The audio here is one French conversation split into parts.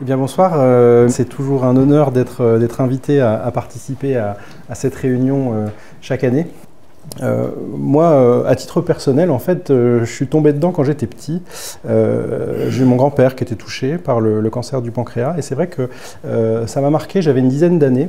Eh bien bonsoir, c'est toujours un honneur d'être invité à participer à cette réunion chaque année. Moi, à titre personnel, en fait, je suis tombé dedans quand j'étais petit. J'ai mon grand-père qui était touché par le cancer du pancréas et c'est vrai que ça m'a marqué, j'avais une dizaine d'années.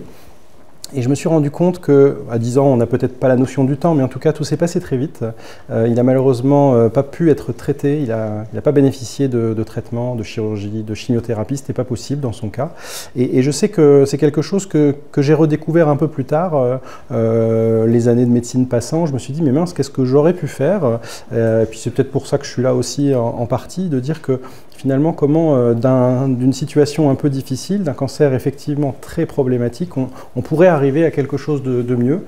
Et je me suis rendu compte qu'à 10 ans, on n'a peut-être pas la notion du temps, mais en tout cas, tout s'est passé très vite. Il n'a malheureusement pas pu être traité, il n'a pas bénéficié de traitement, de chirurgie, de chimiothérapie, ce n'était pas possible dans son cas. Et je sais que c'est quelque chose que j'ai redécouvert un peu plus tard, les années de médecine passant. Je me suis dit, mais mince, qu'est-ce que j'aurais pu faire? Et puis c'est peut-être pour ça que je suis là aussi en partie, de dire que finalement, comment d'une situation un peu difficile, d'un cancer effectivement très problématique, on pourrait arriver à quelque chose de mieux.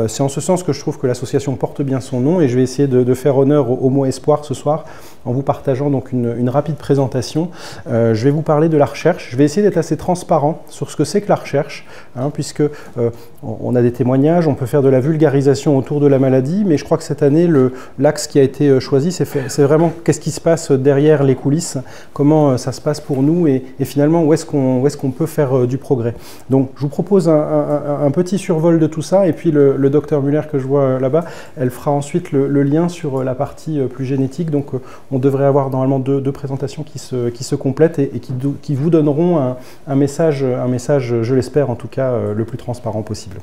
C'est en ce sens que je trouve que l'association porte bien son nom et je vais essayer de faire honneur au mot espoir ce soir en vous partageant donc une rapide présentation. Je vais vous parler de la recherche. Je vais essayer d'être assez transparent sur ce que c'est que la recherche, puisque on a des témoignages, on peut faire de la vulgarisation autour de la maladie, mais je crois que cette année, l'axe qui a été choisi, c'est vraiment qu'est-ce qui se passe derrière les coulisses, comment ça se passe pour nous et finalement où est-ce qu'on peut faire du progrès. Donc je vous propose un petit survol de tout ça et puis le docteur Muller que je vois là-bas, elle fera ensuite le lien sur la partie plus génétique. Donc on devrait avoir normalement deux présentations qui se complètent et qui vous donneront un message, je l'espère en tout cas, le plus transparent possible.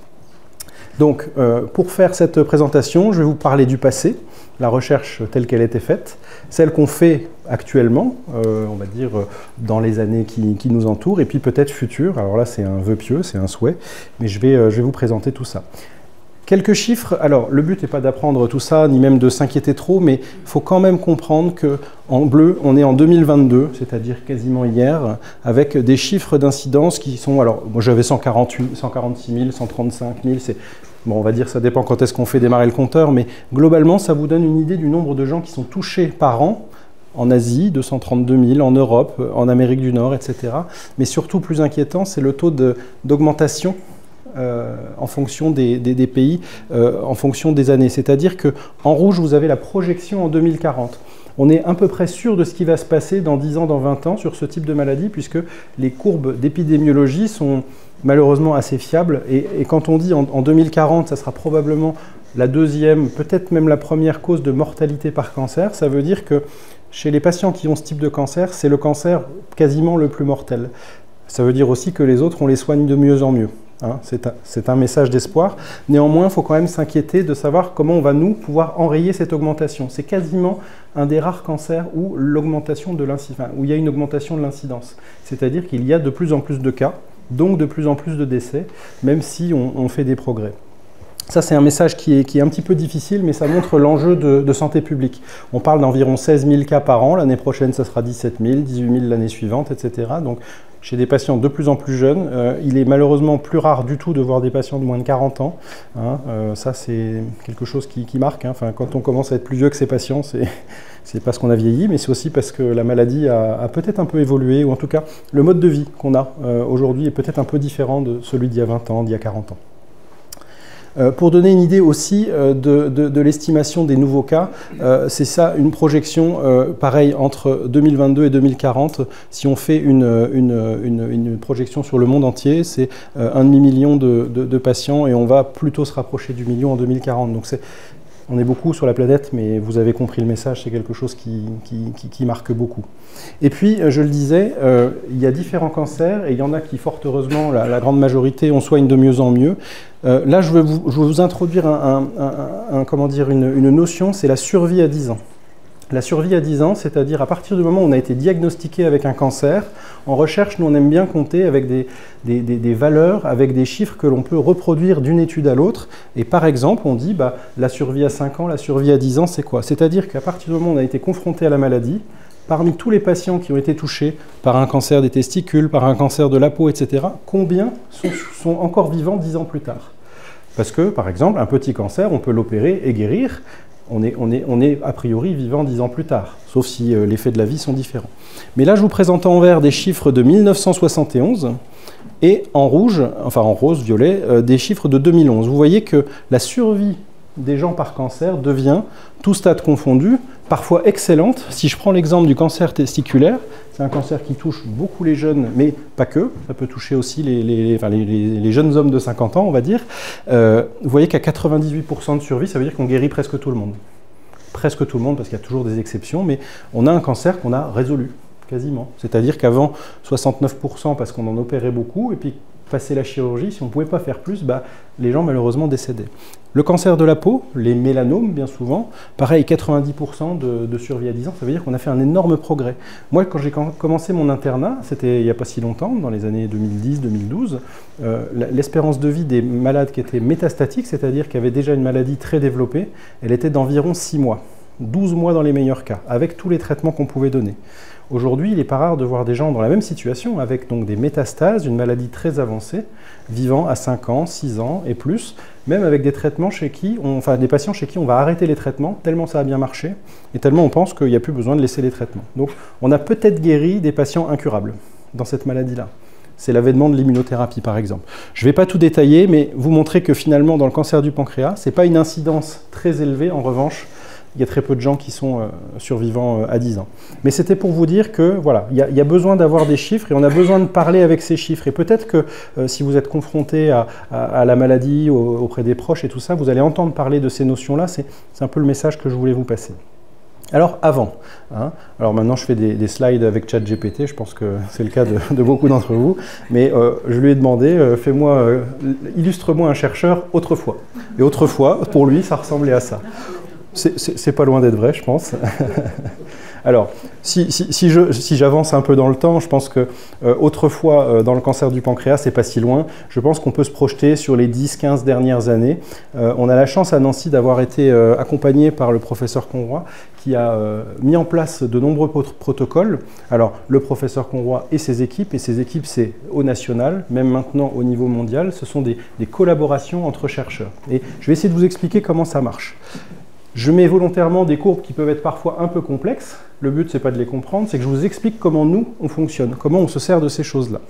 Donc, pour faire cette présentation, je vais vous parler du passé, la recherche telle qu'elle était faite, celle qu'on fait actuellement, on va dire dans les années qui nous entourent, et puis peut-être future. Alors là, c'est un vœu pieux, c'est un souhait, mais je vais vous présenter tout ça. Quelques chiffres. Alors, le but n'est pas d'apprendre tout ça, ni même de s'inquiéter trop, mais il faut quand même comprendre qu'en bleu, on est en 2022, c'est-à-dire quasiment hier, avec des chiffres d'incidence qui sont... Alors, moi j'avais 146 000, 135 000, c'est... Bon, on va dire, ça dépend quand est-ce qu'on fait démarrer le compteur, mais globalement, ça vous donne une idée du nombre de gens qui sont touchés par an, en Asie, 232 000, en Europe, en Amérique du Nord, etc. Mais surtout, plus inquiétant, c'est le taux d'augmentation en fonction des pays, en fonction des années. C'est-à-dire qu'en rouge, vous avez la projection en 2040. On est à peu près sûr de ce qui va se passer dans 10 ans, dans 20 ans sur ce type de maladie, puisque les courbes d'épidémiologie sont malheureusement assez fiables. Et quand on dit en 2040, ça sera probablement la deuxième, peut-être même la première cause de mortalité par cancer, ça veut dire que chez les patients qui ont ce type de cancer, c'est le cancer quasiment le plus mortel. Ça veut dire aussi que les autres, on les soigne de mieux en mieux. C'est un message d'espoir. Néanmoins, il faut quand même s'inquiéter de savoir comment on va nous pouvoir enrayer cette augmentation. C'est quasiment un des rares cancers où où il y a une augmentation de l'incidence. C'est-à-dire qu'il y a de plus en plus de cas, donc de plus en plus de décès, même si on fait des progrès. Ça, c'est un message qui est un petit peu difficile, mais ça montre l'enjeu de santé publique. On parle d'environ 16 000 cas par an. L'année prochaine, ça sera 17 000, 18 000 l'année suivante, etc. Donc, chez des patients de plus en plus jeunes, il est malheureusement plus rare du tout de voir des patients de moins de 40 ans. Ça, c'est quelque chose qui marque. Enfin, quand on commence à être plus vieux que ces patients, c'est parce qu'on a vieilli, mais c'est aussi parce que la maladie a peut-être un peu évolué, ou en tout cas, le mode de vie qu'on a aujourd'hui est peut-être un peu différent de celui d'il y a 20 ans, d'il y a 40 ans. Pour donner une idée aussi de l'estimation des nouveaux cas, c'est ça une projection pareille entre 2022 et 2040. Si on fait une projection sur le monde entier, c'est 1,5 million de patients et on va plutôt se rapprocher du million en 2040. Donc on est beaucoup sur la planète, mais vous avez compris le message, c'est quelque chose qui marque beaucoup. Et puis, je le disais, il y a différents cancers, et il y en a qui, fort heureusement, la grande majorité, on soigne de mieux en mieux. Là, je vais vous introduire une notion, c'est la survie à 10 ans. La survie à 10 ans, c'est-à-dire à partir du moment où on a été diagnostiqué avec un cancer, en recherche, nous on aime bien compter avec des valeurs, avec des chiffres que l'on peut reproduire d'une étude à l'autre. Et par exemple, on dit la survie à 5 ans, la survie à 10 ans, c'est quoi? C'est-à-dire qu'à partir du moment où on a été confronté à la maladie, parmi tous les patients qui ont été touchés par un cancer des testicules, par un cancer de la peau, etc., combien sont encore vivants 10 ans plus tard? Parce que, par exemple, un petit cancer, on peut l'opérer et guérir. On est a priori vivant 10 ans plus tard, sauf si les faits de la vie sont différents. Mais là, je vous présente en vert des chiffres de 1971 et en rouge, enfin en rose, violet, des chiffres de 2011. Vous voyez que la survie des gens par cancer devient, tout stade confondu, parfois excellente. Si je prends l'exemple du cancer testiculaire, c'est un cancer qui touche beaucoup les jeunes, mais pas que, ça peut toucher aussi les jeunes hommes de 50 ans, on va dire. Vous voyez qu'à 98% de survie, ça veut dire qu'on guérit presque tout le monde. Presque tout le monde, parce qu'il y a toujours des exceptions, mais on a un cancer qu'on a résolu, quasiment. C'est-à-dire qu'avant, 69% parce qu'on en opérait beaucoup, et puis passé la chirurgie, si on ne pouvait pas faire plus, les gens malheureusement décédaient. Le cancer de la peau, les mélanomes bien souvent, pareil, 90% de survie à 10 ans, ça veut dire qu'on a fait un énorme progrès. Moi, quand j'ai commencé mon internat, c'était il n'y a pas si longtemps, dans les années 2010-2012, l'espérance de vie des malades qui étaient métastatiques, c'est-à-dire qui avaient déjà une maladie très développée, elle était d'environ 6 mois, 12 mois dans les meilleurs cas, avec tous les traitements qu'on pouvait donner. Aujourd'hui, il n'est pas rare de voir des gens dans la même situation, avec donc des métastases, une maladie très avancée, vivant à 5 ans, 6 ans et plus, même avec des traitements des patients chez qui on va arrêter les traitements, tellement ça a bien marché, et tellement on pense qu'il n'y a plus besoin de laisser les traitements. Donc on a peut-être guéri des patients incurables dans cette maladie-là. C'est l'avènement de l'immunothérapie, par exemple. Je ne vais pas tout détailler, mais vous montrer que finalement, dans le cancer du pancréas, ce n'est pas une incidence très élevée, en revanche, il y a très peu de gens qui sont survivants à 10 ans. Mais c'était pour vous dire que voilà, il y a besoin d'avoir des chiffres et on a besoin de parler avec ces chiffres. Et peut-être que si vous êtes confronté à la maladie, auprès des proches et tout ça, vous allez entendre parler de ces notions-là. C'est un peu le message que je voulais vous passer. Alors avant, alors maintenant je fais des slides avec ChatGPT, je pense que c'est le cas de beaucoup d'entre vous, mais je lui ai demandé, illustre-moi un chercheur autrefois. Et autrefois, pour lui, ça ressemblait à ça. C'est pas loin d'être vrai, je pense. Alors, si j'avance un peu dans le temps, je pense que autrefois, dans le cancer du pancréas, c'est pas si loin. Je pense qu'on peut se projeter sur les 10-15 dernières années. On a la chance à Nancy d'avoir été accompagné par le professeur Conroy, qui a mis en place de nombreux protocoles. Alors, le professeur Conroy et ses équipes c'est au national, même maintenant au niveau mondial, ce sont des collaborations entre chercheurs. Et je vais essayer de vous expliquer comment ça marche. Je mets volontairement des courbes qui peuvent être parfois un peu complexes. Le but, c'est pas de les comprendre, c'est que je vous explique comment nous, on fonctionne, comment on se sert de ces choses-là.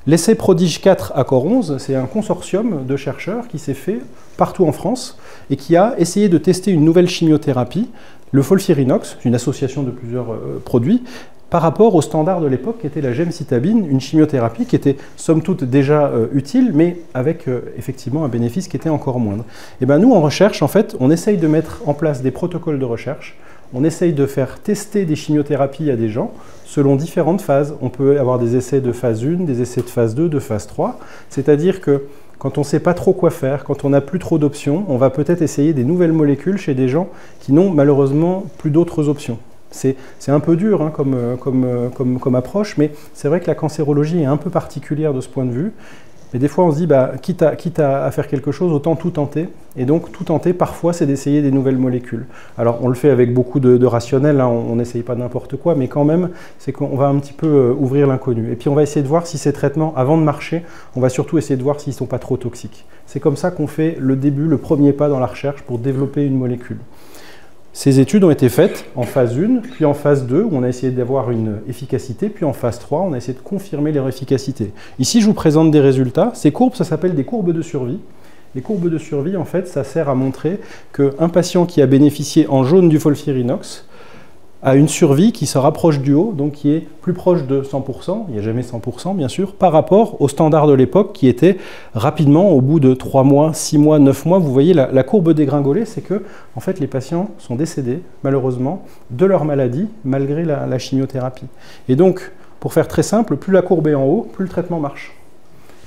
L'essai Prodige 4 Accord 11, c'est un consortium de chercheurs qui s'est fait partout en France et qui a essayé de tester une nouvelle chimiothérapie, le FOLFIRINOX, une association de plusieurs produits, par rapport au standard de l'époque qui était la gemcitabine, une chimiothérapie qui était somme toute déjà utile, mais avec effectivement un bénéfice qui était encore moindre. Et bien nous, en recherche, en fait, on essaye de mettre en place des protocoles de recherche, on essaye de faire tester des chimiothérapies à des gens selon différentes phases. On peut avoir des essais de phase 1, des essais de phase 2, de phase 3, c'est-à-dire que quand on ne sait pas trop quoi faire, quand on n'a plus trop d'options, on va peut-être essayer des nouvelles molécules chez des gens qui n'ont malheureusement plus d'autres options. C'est un peu dur comme approche, mais c'est vrai que la cancérologie est un peu particulière de ce point de vue. Et des fois, on se dit, quitte à faire quelque chose, autant tout tenter. Et donc, tout tenter, parfois, c'est d'essayer des nouvelles molécules. Alors, on le fait avec beaucoup de rationnel, hein, on n'essaye pas n'importe quoi, mais quand même, c'est qu'on va un petit peu ouvrir l'inconnu. Et puis, on va essayer de voir si ces traitements, avant de marcher, on va surtout essayer de voir s'ils ne sont pas trop toxiques. C'est comme ça qu'on fait le début, le premier pas dans la recherche pour développer une molécule. Ces études ont été faites en phase 1, puis en phase 2, où on a essayé d'avoir une efficacité, puis en phase 3, on a essayé de confirmer leur efficacité. Ici, je vous présente des résultats. Ces courbes, ça s'appelle des courbes de survie. Les courbes de survie, en fait, ça sert à montrer qu'un patient qui a bénéficié en jaune du FOLFIRINOX a une survie qui se rapproche du haut, donc qui est plus proche de 100%, il n'y a jamais 100% bien sûr, par rapport au standard de l'époque qui était rapidement, au bout de 3 mois, 6 mois, 9 mois, vous voyez la courbe dégringolée, c'est que en fait, les patients sont décédés, malheureusement, de leur maladie, malgré la chimiothérapie. Et donc, pour faire très simple, plus la courbe est en haut, plus le traitement marche.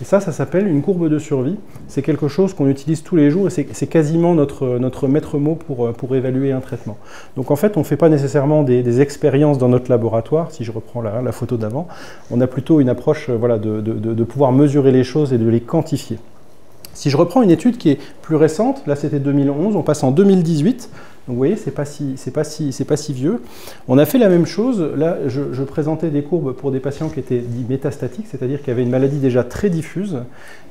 Et ça s'appelle une courbe de survie. C'est quelque chose qu'on utilise tous les jours et c'est quasiment notre maître mot pour évaluer un traitement. Donc en fait, on ne fait pas nécessairement des expériences dans notre laboratoire, si je reprends la photo d'avant. On a plutôt une approche de pouvoir mesurer les choses et de les quantifier. Si je reprends une étude qui est plus récente, là c'était 2011, on passe en 2018. Donc vous voyez, c'est pas si vieux. On a fait la même chose. Là, je présentais des courbes pour des patients qui étaient dits métastatiques, c'est-à-dire qui avaient une maladie déjà très diffuse.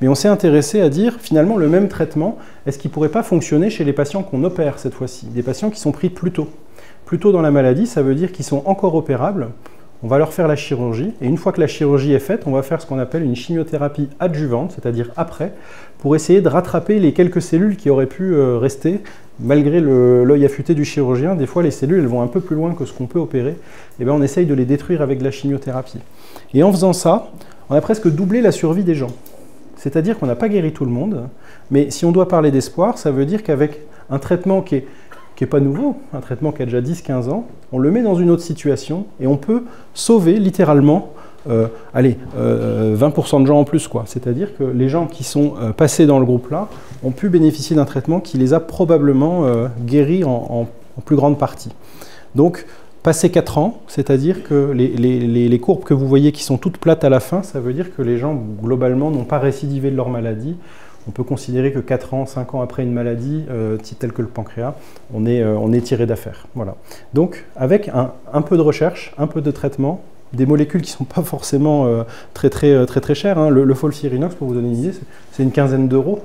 Mais on s'est intéressé à dire, finalement, le même traitement, est-ce qu'il ne pourrait pas fonctionner chez les patients qu'on opère cette fois-ci? Des patients qui sont pris plus tôt. Plus tôt dans la maladie, ça veut dire qu'ils sont encore opérables. on va leur faire la chirurgie, et une fois que la chirurgie est faite, on va faire ce qu'on appelle une chimiothérapie adjuvante, c'est-à-dire après, pour essayer de rattraper les quelques cellules qui auraient pu rester, malgré l'œil affûté du chirurgien. Des fois, les cellules, elles vont un peu plus loin que ce qu'on peut opérer, et bien on essaye de les détruire avec de la chimiothérapie. Et en faisant ça, on a presque doublé la survie des gens. C'est-à-dire qu'on n'a pas guéri tout le monde, mais si on doit parler d'espoir, ça veut dire qu'avec un traitement qui est pas nouveau, un traitement qui a déjà 10-15 ans, on le met dans une autre situation et on peut sauver littéralement 20% de gens en plus, quoi. C'est-à-dire que les gens qui sont passés dans le groupe-là ont pu bénéficier d'un traitement qui les a probablement guéris en plus grande partie. Donc, passé 4 ans, c'est-à-dire que les courbes que vous voyez qui sont toutes plates à la fin, ça veut dire que les gens, globalement, n'ont pas récidivé de leur maladie. On peut considérer que 4 ans, 5 ans après une maladie, telle que le pancréas, on est tiré d'affaire. Voilà. Donc, avec un peu de recherche, un peu de traitement, des molécules qui ne sont pas forcément très chères. Hein. Le FOLFIRINOX, pour vous donner une idée, c'est une quinzaine d'euros.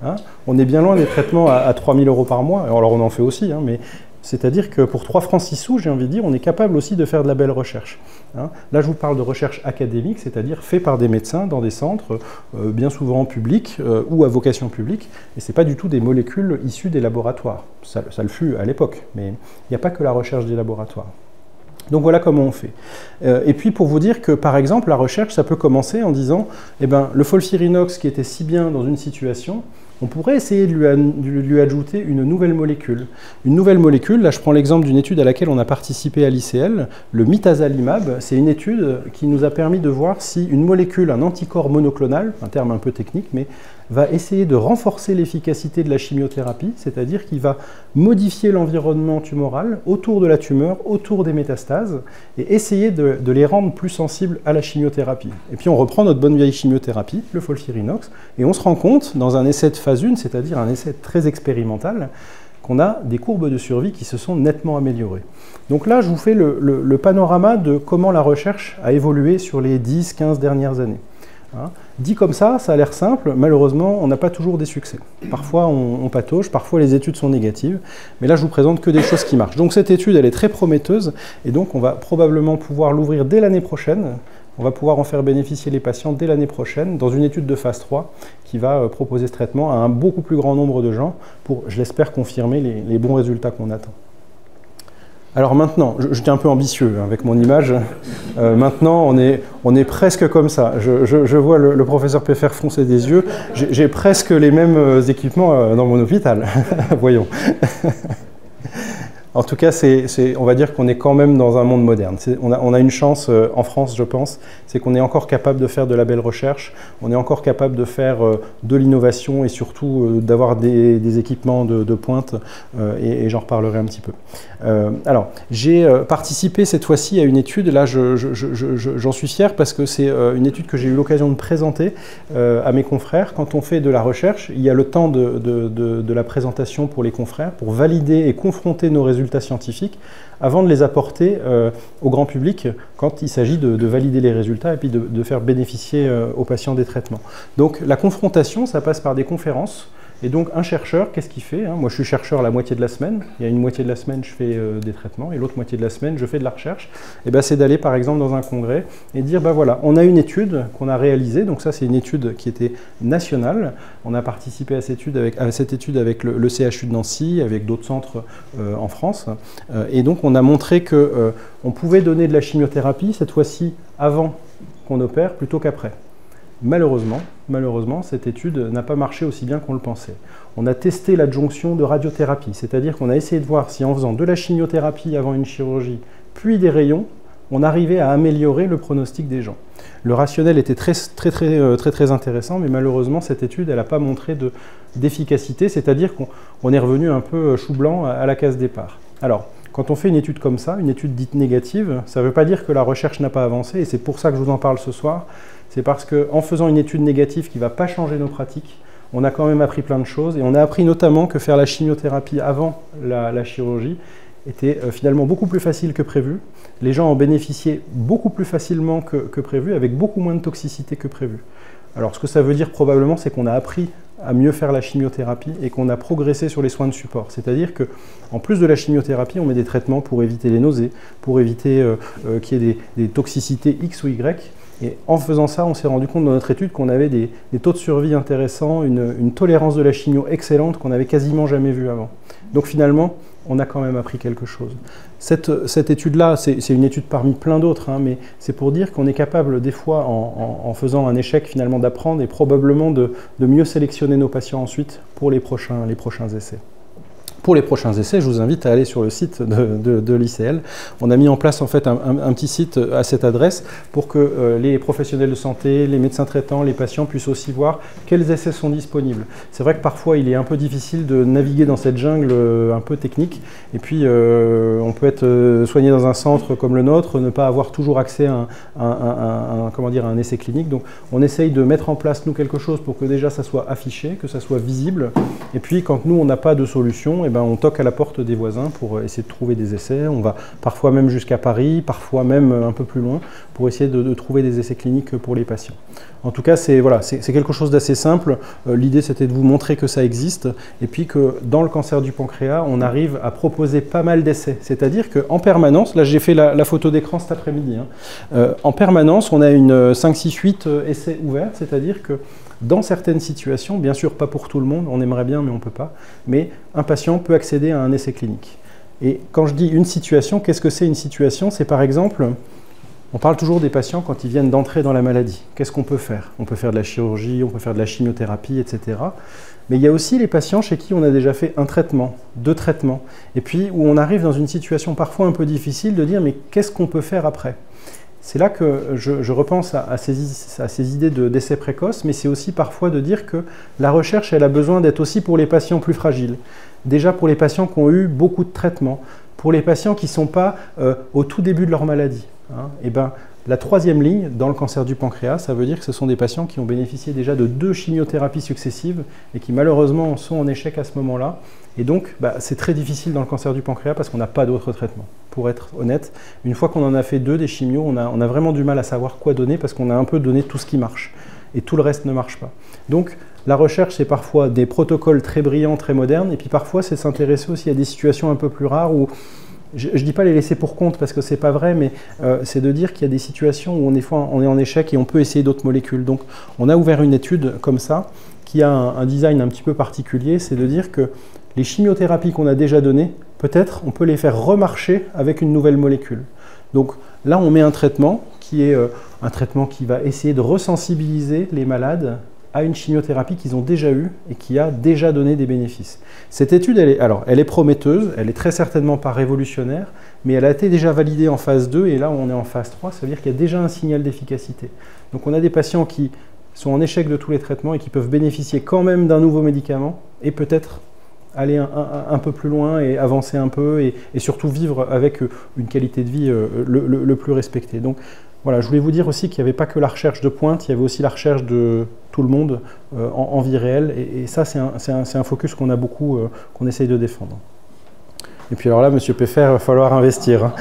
Hein. On est bien loin des traitements à 3 000 € par mois. Alors, on en fait aussi, hein, mais c'est-à-dire que pour 3 francs 6 sous, j'ai envie de dire, on est capable aussi de faire de la belle recherche. Hein. Là, je vous parle de recherche académique, c'est-à-dire fait par des médecins dans des centres, bien souvent publics ou à vocation publique, et ce n'est pas du tout des molécules issues des laboratoires. Ça le fut à l'époque, mais il n'y a pas que la recherche des laboratoires. Donc voilà comment on fait. Et puis pour vous dire que par exemple la recherche ça peut commencer en disant eh ben, le FOLFIRINOX qui était si bien dans une situation, on pourrait essayer de lui ajouter une nouvelle molécule. Une nouvelle molécule, là je prends l'exemple d'une étude à laquelle on a participé à l'ICL, le mitazalimab, c'est une étude qui nous a permis de voir si une molécule, un anticorps monoclonal, un terme un peu technique, mais va essayer de renforcer l'efficacité de la chimiothérapie, c'est-à-dire qu'il va modifier l'environnement tumoral autour de la tumeur, autour des métastases, et essayer de les rendre plus sensibles à la chimiothérapie. Et puis on reprend notre bonne vieille chimiothérapie, le FOLFIRINOX, et on se rend compte, dans un essai de phase 1, c'est-à-dire un essai très expérimental, qu'on a des courbes de survie qui se sont nettement améliorées. Donc là, je vous fais le panorama de comment la recherche a évolué sur les 10-15 dernières années. Hein. Dit comme ça a l'air simple, malheureusement, on n'a pas toujours des succès. Parfois, on patauge, parfois les études sont négatives, mais là, je vous présente que des choses qui marchent. Donc cette étude, elle est très prometteuse, et donc on va probablement pouvoir l'ouvrir dès l'année prochaine. On va pouvoir en faire bénéficier les patients dès l'année prochaine, dans une étude de phase 3, qui va proposer ce traitement à un beaucoup plus grand nombre de gens, pour, je l'espère, confirmer les bons résultats qu'on attend. Alors maintenant, j'étais un peu ambitieux avec mon image, maintenant on est presque comme ça. Je vois le professeur Peffer froncer des yeux, j'ai presque les mêmes équipements dans mon hôpital, voyons. En tout cas, on va dire qu'on est quand même dans un monde moderne. On a une chance en France, je pense, c'est qu'on est encore capable de faire de la belle recherche, on est encore capable de faire de l'innovation et surtout d'avoir des équipements de pointe, et j'en reparlerai un petit peu. Alors, j'ai participé cette fois-ci à une étude, là j'en suis fier parce que c'est une étude que j'ai eu l'occasion de présenter à mes confrères. Quand on fait de la recherche, il y a le temps de la présentation pour les confrères, pour valider et confronter nos résultats scientifiques avant de les apporter au grand public quand il s'agit de valider les résultats et puis de faire bénéficier aux patients des traitements. Donc la confrontation, ça passe par des conférences. Et donc un chercheur, qu'est-ce qu'il fait, hein? Moi je suis chercheur la moitié de la semaine, il y a une moitié de la semaine je fais des traitements et l'autre moitié de la semaine je fais de la recherche. Et ben, c'est d'aller par exemple dans un congrès et dire ben voilà, on a une étude qu'on a réalisée, donc ça c'est une étude qui était nationale, on a participé à cette étude avec le CHU de Nancy, avec d'autres centres en France, et donc on a montré qu'on pouvait donner de la chimiothérapie cette fois-ci avant qu'on opère plutôt qu'après. Malheureusement, cette étude n'a pas marché aussi bien qu'on le pensait. On a testé l'adjonction de radiothérapie, c'est-à-dire qu'on a essayé de voir si en faisant de la chimiothérapie avant une chirurgie, puis des rayons, on arrivait à améliorer le pronostic des gens. Le rationnel était très intéressant, mais malheureusement, cette étude, elle n'a pas montré d'efficacité, c'est-à-dire qu'on est revenu un peu chou blanc à la case départ. Alors, quand on fait une étude comme ça, une étude dite négative, ça ne veut pas dire que la recherche n'a pas avancé, et c'est pour ça que je vous en parle ce soir. C'est parce qu'en faisant une étude négative qui ne va pas changer nos pratiques, on a quand même appris plein de choses, et on a appris notamment que faire la chimiothérapie avant la chirurgie était finalement beaucoup plus facile que prévu. Les gens en bénéficiaient beaucoup plus facilement que prévu, avec beaucoup moins de toxicité que prévu. Alors ce que ça veut dire probablement, c'est qu'on a appris à mieux faire la chimiothérapie et qu'on a progressé sur les soins de support. C'est-à-dire qu'en plus de la chimiothérapie, on met des traitements pour éviter les nausées, pour éviter qu'il y ait des toxicités X ou Y. Et en faisant ça, on s'est rendu compte dans notre étude qu'on avait des taux de survie intéressants, une tolérance de la chimio excellente qu'on n'avait quasiment jamais vue avant. Donc finalement, on a quand même appris quelque chose. Cette étude-là, c'est une étude parmi plein d'autres, hein, mais c'est pour dire qu'on est capable des fois, en faisant un échec finalement, d'apprendre et probablement de mieux sélectionner nos patients ensuite pour les prochains essais. Pour les prochains essais, je vous invite à aller sur le site de l'ICL. On a mis en place en fait un petit site à cette adresse pour que les professionnels de santé, les médecins traitants, les patients puissent aussi voir quels essais sont disponibles. C'est vrai que parfois il est un peu difficile de naviguer dans cette jungle un peu technique et puis on peut être soigné dans un centre comme le nôtre, ne pas avoir toujours accès à un essai clinique. Donc on essaye de mettre en place nous quelque chose pour que déjà ça soit affiché, que ça soit visible et puis quand nous on n'a pas de solution, on toque à la porte des voisins pour essayer de trouver des essais. On va parfois même jusqu'à Paris, parfois même un peu plus loin, pour essayer de trouver des essais cliniques pour les patients. En tout cas, c'est quelque chose d'assez simple. L'idée, c'était de vous montrer que ça existe, et puis que dans le cancer du pancréas, on arrive à proposer pas mal d'essais. C'est-à-dire qu'en permanence, là j'ai fait la photo d'écran cet après-midi, hein, en permanence, on a une 5, 6, 8 essais ouverts, c'est-à-dire que dans certaines situations, bien sûr pas pour tout le monde, on aimerait bien mais on ne peut pas, mais un patient peut accéder à un essai clinique. Et quand je dis une situation, qu'est-ce que c'est une situation? C'est par exemple, on parle toujours des patients quand ils viennent d'entrer dans la maladie. Qu'est-ce qu'on peut faire? On peut faire de la chirurgie, on peut faire de la chimiothérapie, etc. Mais il y a aussi les patients chez qui on a déjà fait un traitement, 2 traitements, et puis où on arrive dans une situation parfois un peu difficile de dire mais qu'est-ce qu'on peut faire après? C'est là que je repense à ces idées d'essais précoces, mais c'est aussi parfois de dire que la recherche, elle a besoin d'être aussi pour les patients plus fragiles. Déjà pour les patients qui ont eu beaucoup de traitements, pour les patients qui ne sont pas au tout début de leur maladie. Hein, et la 3e ligne dans le cancer du pancréas, ça veut dire que ce sont des patients qui ont bénéficié déjà de 2 chimiothérapies successives et qui malheureusement sont en échec à ce moment-là. Et donc, c'est très difficile dans le cancer du pancréas parce qu'on n'a pas d'autres traitements. Pour être honnête, une fois qu'on en a fait 2 des chimios, on a vraiment du mal à savoir quoi donner parce qu'on a un peu donné tout ce qui marche. Et tout le reste ne marche pas. Donc, la recherche, c'est parfois des protocoles très brillants, très modernes, et puis parfois, c'est s'intéresser aussi à des situations un peu plus rares où je ne dis pas les laisser pour compte parce que ce n'est pas vrai, mais c'est de dire qu'il y a des situations où on est en échec et on peut essayer d'autres molécules. Donc on a ouvert une étude comme ça qui a un design un petit peu particulier, c'est de dire que les chimiothérapies qu'on a déjà données, peut-être on peut les faire remarcher avec une nouvelle molécule. Donc là on met un traitement qui est un traitement qui va essayer de resensibiliser les malades à une chimiothérapie qu'ils ont déjà eue et qui a déjà donné des bénéfices. Cette étude, elle est prometteuse, elle est très certainement pas révolutionnaire, mais elle a été déjà validée en phase 2 et là on est en phase 3, ça veut dire qu'il y a déjà un signal d'efficacité. Donc on a des patients qui sont en échec de tous les traitements et qui peuvent bénéficier quand même d'un nouveau médicament et peut-être aller un peu plus loin et avancer un peu et surtout vivre avec une qualité de vie le plus respectée. Donc voilà, je voulais vous dire aussi qu'il n'y avait pas que la recherche de pointe, il y avait aussi la recherche de tout le monde en vie réelle et ça c'est un focus qu'on a beaucoup, qu'on essaye de défendre. Et puis alors là, Monsieur Peffer, il va falloir investir.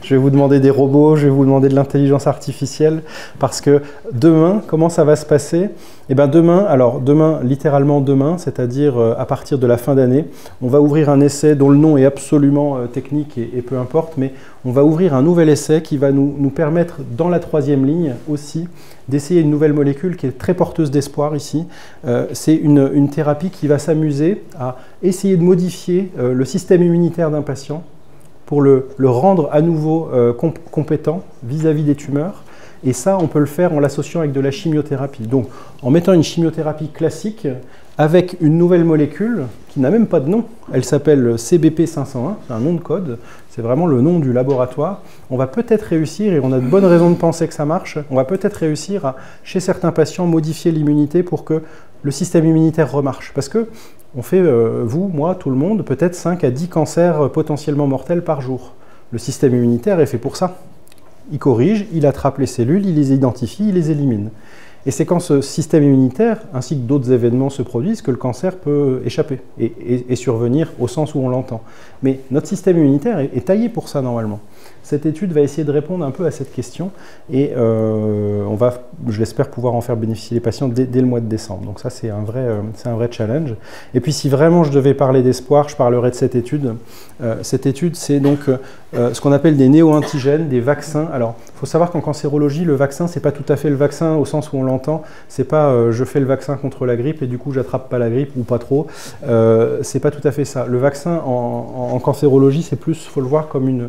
Je vais vous demander des robots, je vais vous demander de l'intelligence artificielle, parce que demain, comment ça va se passer? Eh bien demain, littéralement demain, c'est-à-dire à partir de la fin d'année, on va ouvrir un essai dont le nom est absolument technique et peu importe, mais on va ouvrir un nouvel essai qui va nous permettre, dans la 3e ligne aussi, d'essayer une nouvelle molécule qui est très porteuse d'espoir ici. C'est une thérapie qui va s'amuser à essayer de modifier le système immunitaire d'un patient pour le rendre à nouveau compétent vis-à-vis des tumeurs. Et ça, on peut le faire en l'associant avec de la chimiothérapie. Donc, en mettant une chimiothérapie classique avec une nouvelle molécule qui n'a même pas de nom. Elle s'appelle CBP501, c'est un nom de code, c'est vraiment le nom du laboratoire. On va peut-être réussir, et on a de bonnes raisons de penser que ça marche, on va peut-être réussir à, chez certains patients, modifier l'immunité pour que le système immunitaire remarche. Parce que on fait, vous, moi, tout le monde, peut-être 5 à 10 cancers potentiellement mortels par jour. Le système immunitaire est fait pour ça. Il corrige, il attrape les cellules, il les identifie, il les élimine. Et c'est quand ce système immunitaire, ainsi que d'autres événements se produisent, que le cancer peut échapper et survenir au sens où on l'entend. Mais notre système immunitaire est taillé pour ça normalement. cette étude va essayer de répondre un peu à cette question et on va, je l'espère, pouvoir en faire bénéficier les patients dès le mois de décembre. Donc ça, c'est un vrai challenge. Et puis si vraiment je devais parler d'espoir, je parlerais de cette étude. Cette étude, c'est donc ce qu'on appelle des néo-antigènes, des vaccins. Alors, il faut savoir qu'en cancérologie, le vaccin, c'est pas tout à fait le vaccin au sens où on l'entend. C'est pas je fais le vaccin contre la grippe et du coup j'attrape pas la grippe ou pas trop. C'est pas tout à fait ça. Le vaccin en cancérologie, c'est plus, faut le voir comme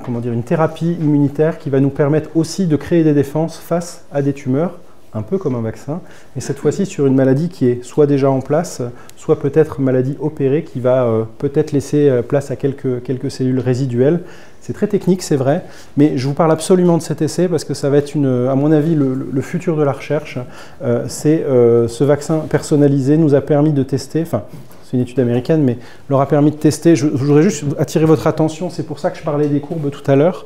comment dire, une thérapie immunitaire qui va nous permettre aussi de créer des défenses face à des tumeurs, un peu comme un vaccin, et cette fois-ci sur une maladie qui est soit déjà en place, soit peut-être maladie opérée qui va peut-être laisser place à quelques cellules résiduelles. C'est très technique, c'est vrai, mais je vous parle absolument de cet essai parce que ça va être, à mon avis, le futur de la recherche. Ce vaccin personnalisé nous a permis de tester, enfin, c'est une étude américaine, mais leur a permis de tester. Je voudrais juste attirer votre attention, c'est pour ça que je parlais des courbes tout à l'heure.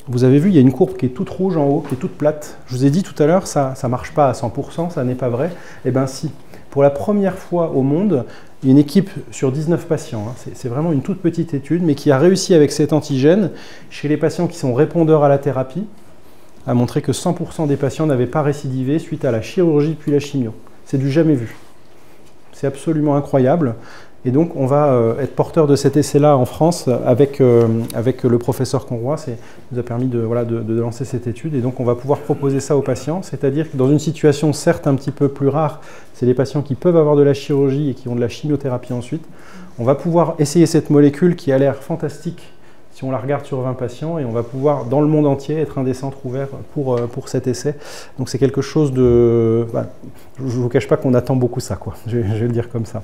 Vous avez vu, il y a une courbe qui est toute rouge en haut, qui est toute plate. Je vous ai dit tout à l'heure, ça ne marche pas à 100%, ça n'est pas vrai. Eh bien si, pour la première fois au monde, il y a une équipe sur 19 patients, hein, c'est vraiment une toute petite étude, mais qui a réussi avec cet antigène, chez les patients qui sont répondeurs à la thérapie, à montrer que 100% des patients n'avaient pas récidivé suite à la chirurgie puis la chimio. C'est du jamais vu. C'est absolument incroyable. Et donc, on va être porteur de cet essai-là en France avec le professeur Conroy. Ça nous a permis de lancer cette étude. Et donc, on va pouvoir proposer ça aux patients. C'est-à-dire que dans une situation certes un petit peu plus rare, c'est les patients qui peuvent avoir de la chirurgie et qui ont de la chimiothérapie ensuite. On va pouvoir essayer cette molécule qui a l'air fantastique si on la regarde sur 20 patients. Et on va pouvoir, dans le monde entier, être un des centres ouverts pour cet essai. Donc, c'est quelque chose de... je ne vous cache pas qu'on attend beaucoup ça, quoi. Je vais le dire comme ça.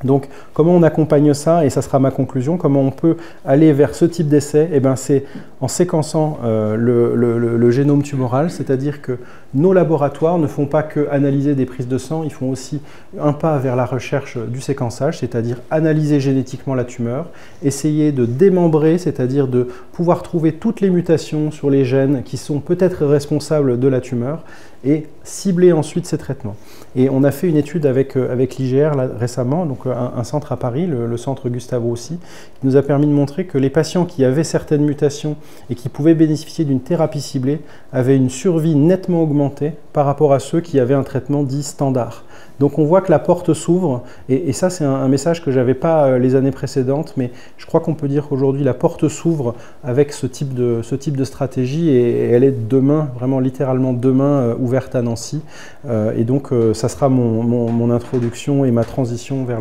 Donc, comment on accompagne ça, et ça sera ma conclusion, comment on peut aller vers ce type d'essai? Eh bien, c'est en séquençant le génome tumoral, c'est-à-dire que nos laboratoires ne font pas que analyser des prises de sang, ils font aussi un pas vers la recherche du séquençage, c'est-à-dire analyser génétiquement la tumeur, essayer de démembrer, c'est-à-dire de pouvoir trouver toutes les mutations sur les gènes qui sont peut-être responsables de la tumeur, et cibler ensuite ces traitements. Et on a fait une étude avec l'IGR récemment, donc un centre à Paris, le centre Gustave Roussy, qui nous a permis de montrer que les patients qui avaient certaines mutations et qui pouvaient bénéficier d'une thérapie ciblée avaient une survie nettement augmentée par rapport à ceux qui avaient un traitement dit standard. Donc on voit que la porte s'ouvre, et ça c'est un message que je n'avais pas les années précédentes, mais je crois qu'on peut dire qu'aujourd'hui la porte s'ouvre avec ce type de stratégie, et elle est demain, vraiment littéralement demain, ouverte à Nancy. Et donc ça sera mon introduction et ma transition vers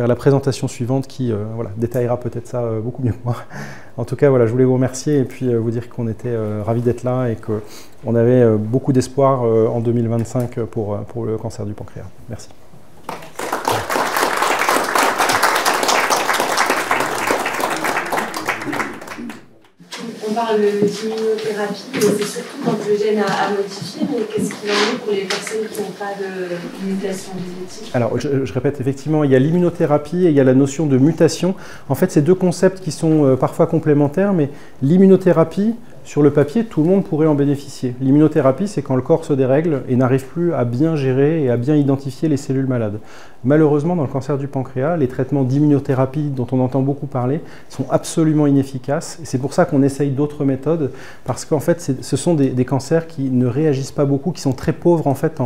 la présentation suivante qui détaillera peut-être ça beaucoup mieux que moi. En tout cas, voilà, je voulais vous remercier et puis vous dire qu'on était ravis d'être là et qu'on avait beaucoup d'espoir en 2025 pour le cancer du pancréas. Merci. On parle d'immunothérapie, mais c'est surtout quand le gène a modifié, mais qu'est-ce qu'il en est pour les personnes qui n'ont pas de mutation génétique? Alors, je répète, effectivement, il y a l'immunothérapie et il y a la notion de mutation. En fait, c'est deux concepts qui sont parfois complémentaires, mais l'immunothérapie, sur le papier, tout le monde pourrait en bénéficier. L'immunothérapie, c'est quand le corps se dérègle et n'arrive plus à bien gérer et à bien identifier les cellules malades. Malheureusement, dans le cancer du pancréas, les traitements d'immunothérapie dont on entend beaucoup parler sont absolument inefficaces. Et c'est pour ça qu'on essaye d'autres méthodes, parce qu'en fait, ce sont des cancers qui ne réagissent pas beaucoup, qui sont très pauvres en fait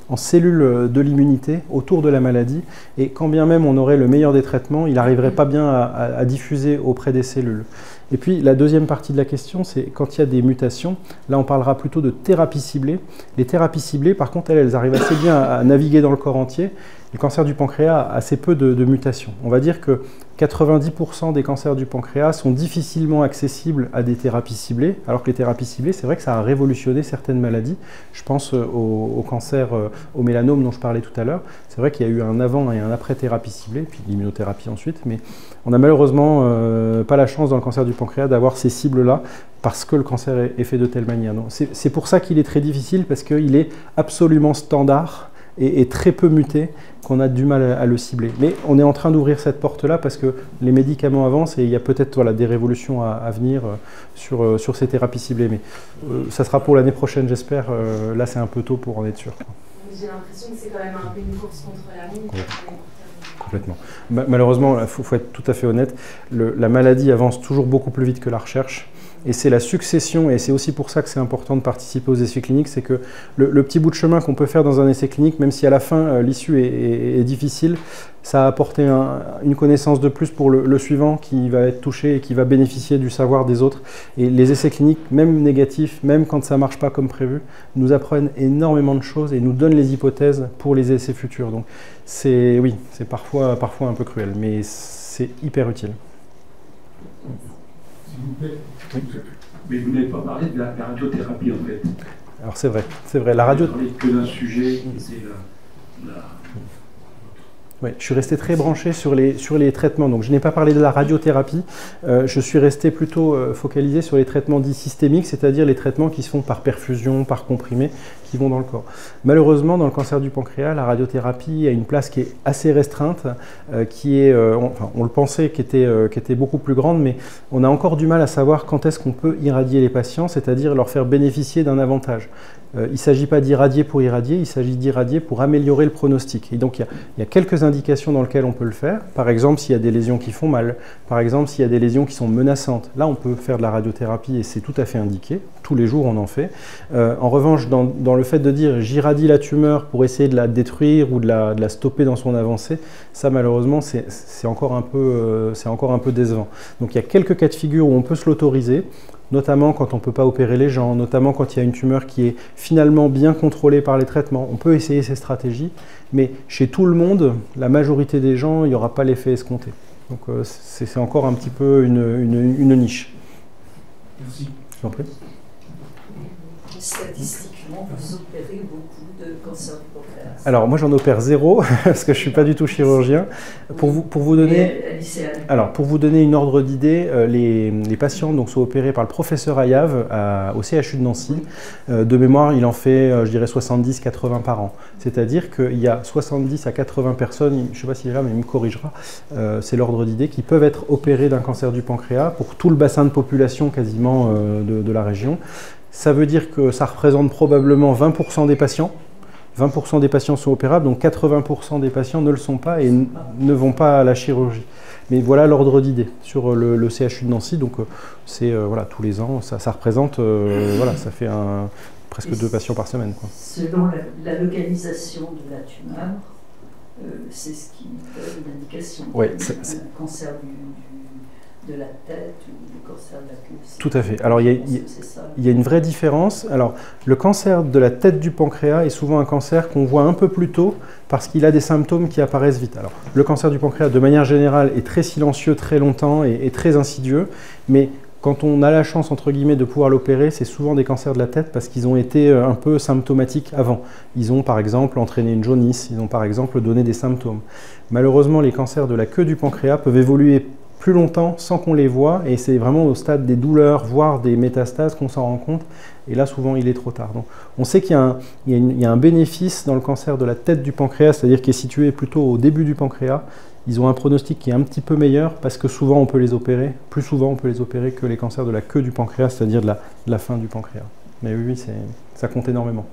en cellules de l'immunité autour de la maladie. Et quand bien même on aurait le meilleur des traitements, il n'arriverait pas bien à diffuser auprès des cellules. Et puis la deuxième partie de la question, c'est quand il y a des mutations, là on parlera plutôt de thérapies ciblées. Les thérapies ciblées, par contre, elles arrivent assez bien à naviguer dans le corps entier. Le cancer du pancréas a assez peu de mutations. On va dire que 90% des cancers du pancréas sont difficilement accessibles à des thérapies ciblées, alors que les thérapies ciblées, c'est vrai que ça a révolutionné certaines maladies. Je pense au cancer, au mélanome dont je parlais tout à l'heure. C'est vrai qu'il y a eu un avant et un après thérapie ciblée, puis l'immunothérapie ensuite, mais on n'a malheureusement pas la chance dans le cancer du pancréas d'avoir ces cibles-là, parce que le cancer est fait de telle manière. C'est pour ça qu'il est très difficile, parce qu'il est absolument standard et très peu muté, qu'on a du mal à le cibler. Mais on est en train d'ouvrir cette porte-là parce que les médicaments avancent et il y a peut-être des révolutions à venir sur ces thérapies ciblées. Mais ça sera pour l'année prochaine, j'espère. Là, c'est un peu tôt pour en être sûr. j'ai l'impression que c'est quand même un peu une course contre la montre. Complètement. Malheureusement, il faut être tout à fait honnête, la maladie avance toujours beaucoup plus vite que la recherche. Et c'est la succession, et c'est aussi pour ça que c'est important de participer aux essais cliniques, c'est que le petit bout de chemin qu'on peut faire dans un essai clinique, même si à la fin l'issue est difficile, ça a apporté une connaissance de plus pour le suivant qui va être touché et qui va bénéficier du savoir des autres. Et les essais cliniques, même négatifs, même quand ça ne marche pas comme prévu, nous apprennent énormément de choses et nous donnent les hypothèses pour les essais futurs. Donc oui, c'est parfois un peu cruel, mais c'est hyper utile. S'il vous plaît. Oui. Mais vous n'avez pas parlé de la radiothérapie en fait. Alors c'est vrai, la radio. Vous n'avez parlé que d'un sujet qui était Oui, je suis resté très branché sur les traitements, donc je n'ai pas parlé de la radiothérapie, je suis resté plutôt focalisé sur les traitements dits systémiques, c'est-à-dire les traitements qui se font par perfusion, par comprimé, qui vont dans le corps. Malheureusement, dans le cancer du pancréas, la radiothérapie a une place qui est assez restreinte, on le pensait qui était beaucoup plus grande, mais on a encore du mal à savoir quand est-ce qu'on peut irradier les patients, c'est-à-dire leur faire bénéficier d'un avantage. Il ne s'agit pas d'irradier pour irradier, il s'agit d'irradier pour améliorer le pronostic. Et donc il y a quelques indications dans lesquelles on peut le faire. Par exemple, s'il y a des lésions qui font mal, par exemple, s'il y a des lésions qui sont menaçantes. Là, on peut faire de la radiothérapie et c'est tout à fait indiqué. Tous les jours, on en fait. En revanche, dans le fait de dire j'irradie la tumeur pour essayer de la détruire ou de la stopper dans son avancée, ça malheureusement, c'est encore un peu décevant. Donc il y a quelques cas de figure où on peut se l'autoriser, notamment quand on ne peut pas opérer les gens, notamment quand il y a une tumeur qui est finalement bien contrôlée par les traitements. On peut essayer ces stratégies, mais chez tout le monde, la majorité des gens, il n'y aura pas l'effet escompté. Donc c'est encore un petit peu une niche. Merci. Je vous en prie. Statistiquement, vous opérez beaucoup de cancers du pancréas. Alors moi j'en opère 0 parce que je ne suis pas du tout chirurgien. Pour vous donner une ordre d'idée, les patients donc, sont opérés par le professeur Ayav au CHU de Nancy. De mémoire, il en fait, je dirais, 70-80 par an. C'est-à-dire qu'il y a 70 à 80 personnes, je ne sais pas s'il est là, mais il me corrigera, c'est l'ordre d'idée, qui peuvent être opérés d'un cancer du pancréas pour tout le bassin de population quasiment de la région. Ça veut dire que ça représente probablement 20% des patients. 20% des patients sont opérables, donc 80% des patients ne le sont pas et ne vont pas à la chirurgie. Mais voilà l'ordre d'idée sur le CHU de Nancy. Donc c'est voilà, tous les ans, ça représente, voilà, ça fait presque 2 patients par semaine, quoi. Selon la localisation de la tumeur, c'est ce qui donne une indication. Oui, un cancer de la tête ou le cancer de la queue. Tout à fait. Alors il y a une vraie différence. Alors le cancer de la tête du pancréas est souvent un cancer qu'on voit un peu plus tôt parce qu'il a des symptômes qui apparaissent vite. Alors le cancer du pancréas de manière générale est très silencieux très longtemps et très insidieux, mais quand on a la chance, entre guillemets, de pouvoir l'opérer, c'est souvent des cancers de la tête parce qu'ils ont été un peu symptomatiques avant. Ils ont par exemple entraîné une jaunisse, ils ont par exemple donné des symptômes. Malheureusement, les cancers de la queue du pancréas peuvent évoluer plus longtemps sans qu'on les voit et c'est vraiment au stade des douleurs, voire des métastases qu'on s'en rend compte et là souvent il est trop tard. Donc, on sait qu'il y a un bénéfice dans le cancer de la tête du pancréas, c'est-à-dire qui est situé plutôt au début du pancréas. Ils ont un pronostic qui est un petit peu meilleur parce que souvent on peut les opérer, plus souvent on peut les opérer que les cancers de la queue du pancréas, c'est-à-dire de la fin du pancréas. Mais oui, ça compte énormément.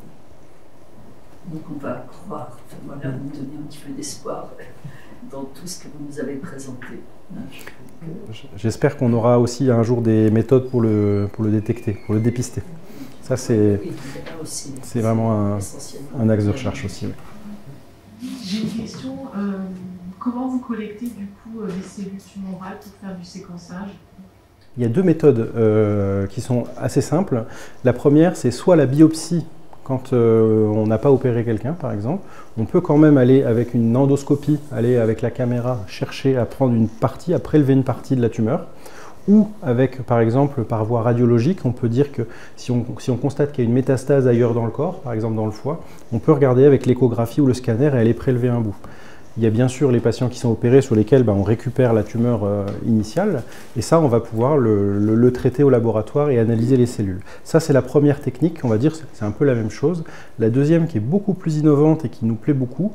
Donc on va croire, voilà, nous donner un petit peu d'espoir dans tout ce que vous nous avez présenté. J'espère qu'on aura aussi un jour des méthodes pour le détecter, pour le dépister. Ça, c'est vraiment un axe de recherche aussi. Oui. J'ai une question. Comment vous collectez du coup les cellules tumorales pour faire du séquençage? Il y a 2 méthodes qui sont assez simples. La première, c'est soit la biopsie. Quand on n'a pas opéré quelqu'un, par exemple, on peut quand même aller avec une endoscopie, aller avec la caméra, chercher à prendre une partie, à prélever une partie de la tumeur. Ou avec, par exemple, par voie radiologique, on peut dire que si on constate qu'il y a une métastase ailleurs dans le corps, par exemple dans le foie, on peut regarder avec l'échographie ou le scanner et aller prélever un bout. Il y a bien sûr les patients qui sont opérés sur lesquels on récupère la tumeur initiale, et ça, on va pouvoir le traiter au laboratoire et analyser les cellules. Ça, c'est la première technique, on va dire, c'est un peu la même chose. La deuxième, qui est beaucoup plus innovante et qui nous plaît beaucoup,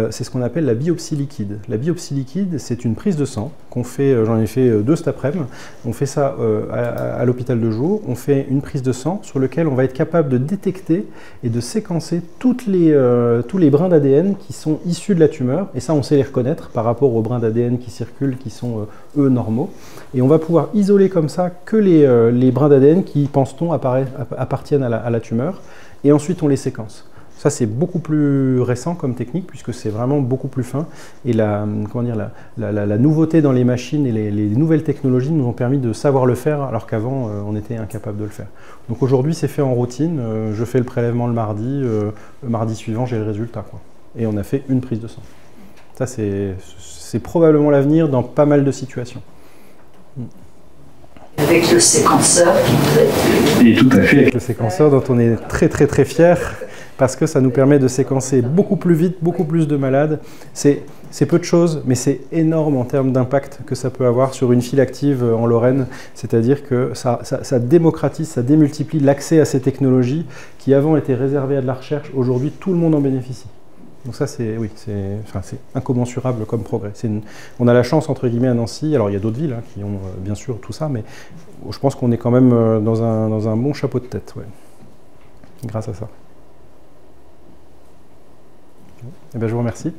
c'est ce qu'on appelle la biopsie liquide. La biopsie liquide, c'est une prise de sang qu'on fait, j'en ai fait 2 cet après-midi, on fait ça à l'hôpital de jour, on fait une prise de sang sur lequel on va être capable de détecter et de séquencer tous les brins d'ADN qui sont issus de la tumeur, et ça on sait les reconnaître par rapport aux brins d'ADN qui circulent, qui sont eux normaux, et on va pouvoir isoler comme ça que les brins d'ADN qui, pense-t-on, appartiennent à la tumeur, et ensuite on les séquence. Ça, c'est beaucoup plus récent comme technique, puisque c'est vraiment beaucoup plus fin. Et la nouveauté dans les machines et les nouvelles technologies nous ont permis de savoir le faire, alors qu'avant, on était incapable de le faire. Donc aujourd'hui, c'est fait en routine. Je fais le prélèvement le mardi suivant, j'ai le résultat, quoi. Et on a fait une prise de sang. Ça, c'est probablement l'avenir dans pas mal de situations. Avec le séquenceur qui vous aide. Et tout à fait. Avec le séquenceur dont on est très très très fiers, parce que ça nous permet de séquencer beaucoup plus vite, beaucoup plus de malades. C'est peu de choses, mais c'est énorme en termes d'impact que ça peut avoir sur une file active en Lorraine. C'est-à-dire que ça démocratise, ça démultiplie l'accès à ces technologies qui avant étaient réservées à de la recherche. Aujourd'hui, tout le monde en bénéficie. Donc ça, c'est incommensurable comme progrès. On a la chance, entre guillemets, à Nancy, alors il y a d'autres villes qui ont bien sûr tout ça, mais je pense qu'on est quand même dans un bon chapeau de tête, ouais, grâce à ça. Eh bien, je vous remercie.